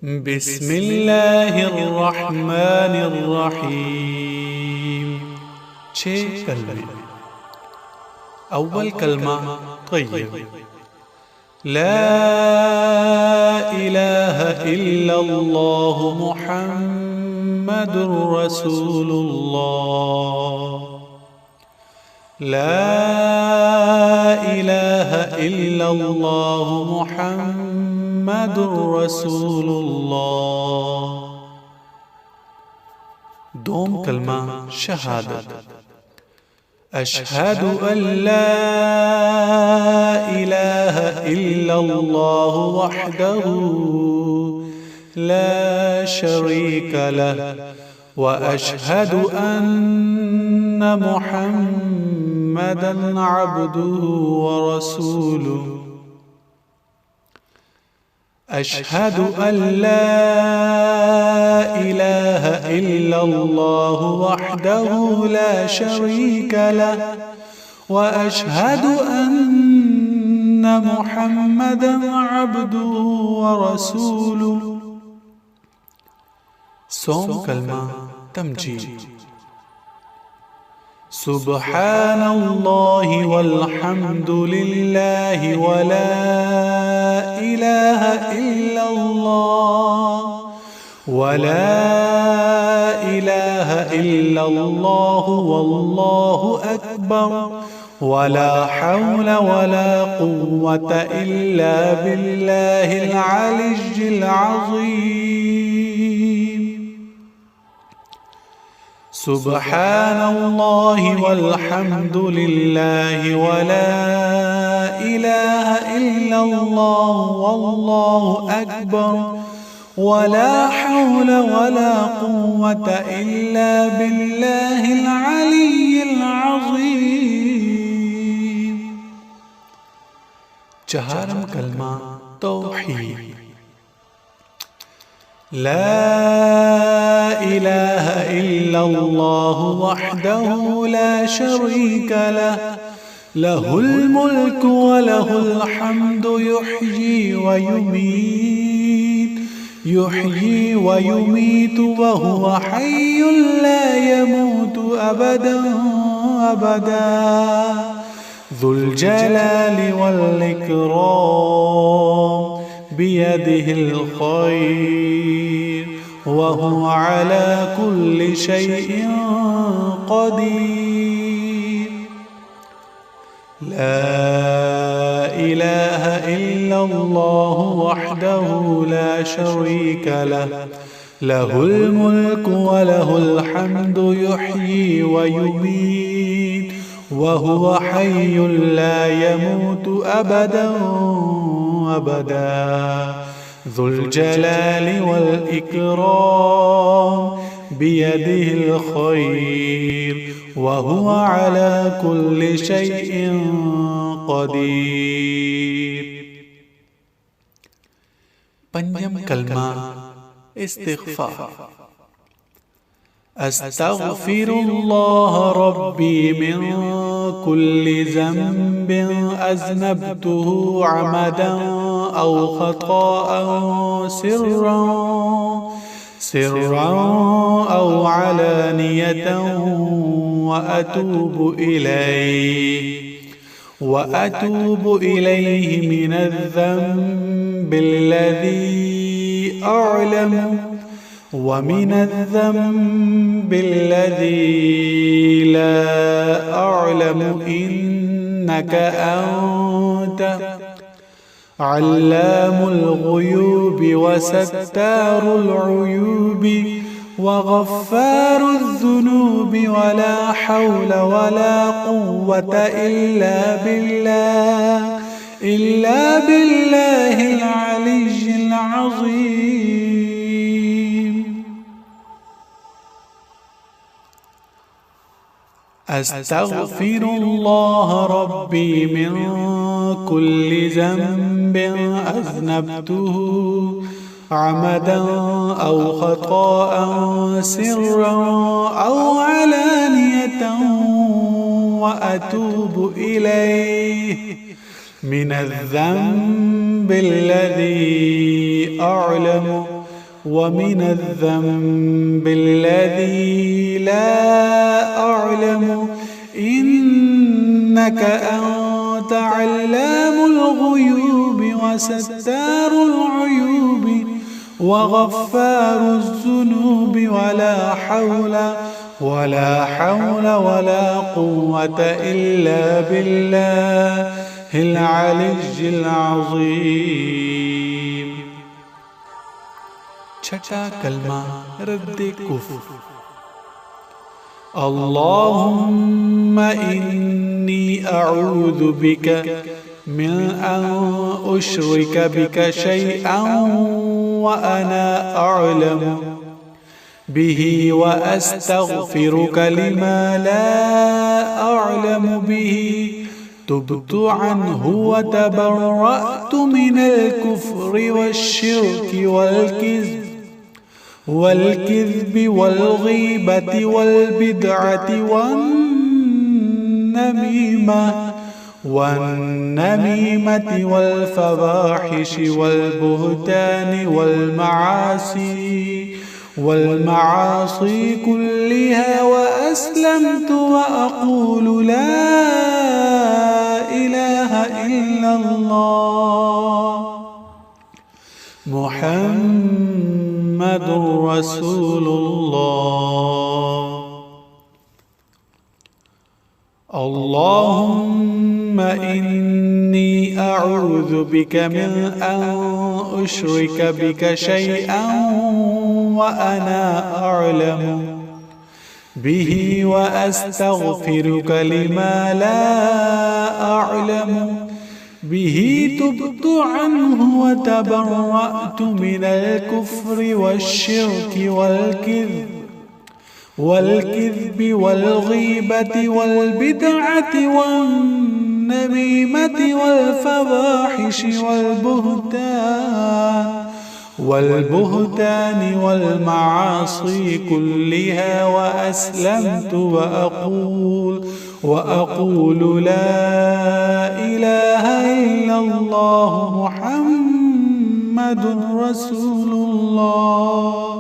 بسم الله الرحمن الرحيم. 6 कलमे। अव्वल कलमा तय्यब। ला इलाहा इल्लल्लाह मुहम्मदुर रसूलुल्लाह। ला इलाहा इल्लल्लाह मुहम्मदुर रसूलुल्लाह। दोम कलमा शहादत। अशहदु अल्ला इलाहा इल्लल्लाह वहदहु ला शरीक लह व अशहदु अन्न मुहम्मदन अब्दुहु व रसूलुहु। अशहदु अल्ला इलाहा इल्लल्लाह वहदहु ला शरीक लह व अशहदु अन्न मुहम्मदन अब्दुहु व रसूलुहु। सोम कलमा तमजीद। सुब्हानल्लाहि वल्हम्दुलिल्लाहि व ला इलाहा इल्लल्लाह व ला इलाहा इल्लल्लाह वल्लाहु अकबर व ला हौल व ला कुव्वत इल्ला बिल्लाहिल अलिय्यिल अज़ीम। सुब्हानल्लाहि वल्हम्दुलिल्लाहि व ला इलाहा इल्लल्लाह वल्लाहु अकबर व ला हौल व ला कुव्वत इल्ला बिल्लाहिल अलिय्यिल अज़ीम। चहारम कलमा तौहीद। ला इलाहा इल्लल्लाह वहदहु ला शरीक लह लहुल मुल्क व लहुल हम्दु युह्यी व युमीत व हुवा हय्युन ला यमूतु अबदन अबदा ज़ुल जलालि वल इकराम बियदिहिल खैर व हुवा अला कुल्लि शैइन क़दीर। ला इलाहा इल्लल्लाह वहदहु ला शरीक लह लहुल मुल्क व लहुल हम्दु युह्यी व युमीत व हुवा हय्युन ला यमूतु अबदन अबदा ज़ुल जलालि वल इकराम बियदिहिल खैर व हुवा अला कुल्लि शैइन क़दीर। पंजम कलमा इस्तिग़फ़ार। अस्तग़फ़िरुल्लाह रब्बी मिन कुल्लि ज़ंबिन अज़नबतुहु अमदन औ ख़ताअन सिर्रन औ अलानियतन व अतूबु इलैहि मिनज़्ज़ंबि الذي أعلم ومن الذنب الذي لا أعلم إنك أنت علام الغيوب وستار العيوب وغفار الذنوب ولا حول ولا قوة إلا بالله العلي العظيم. أستغفر الله ربي من كل ذنب أذنبته عمدا أو خطأ سرا أو علانية وأتوب إليه من الذنب الذي أعلم ومن الذنب الذي لا أعلم إنك أنت علام الغيوب وستار العيوب وغفار الذنوب ولا حول ولا قوة إلا بالله العلي العظيم. چھٹا کلمہ رد کفر. اللهم إني أعوذ بك من أن أشرك بك شيئا وأنا أعلم به وأستغفرك لما لا أعلم به. تبت عنه وتبرأت من الكفر والشرك والكذب والغيبة والبدعة والنميمة والفواحش والبهتان والمعاصي كلها. وأسلمت وأقول لا إله إلا الله محمد رسول الله. اللهم إني أعوذ بك من أن أشرك بك شيئا وأنا أعلم به وأستغفرك لما لا أعلم به. تبت عنه وتبرأت من الكفر والشرك والكذب والغيبة والبدعة والنميمة والفواحش والبهتان والمعاصي كلها. وأسلمت وأقول لا إله إلا الله محمد رسول الله.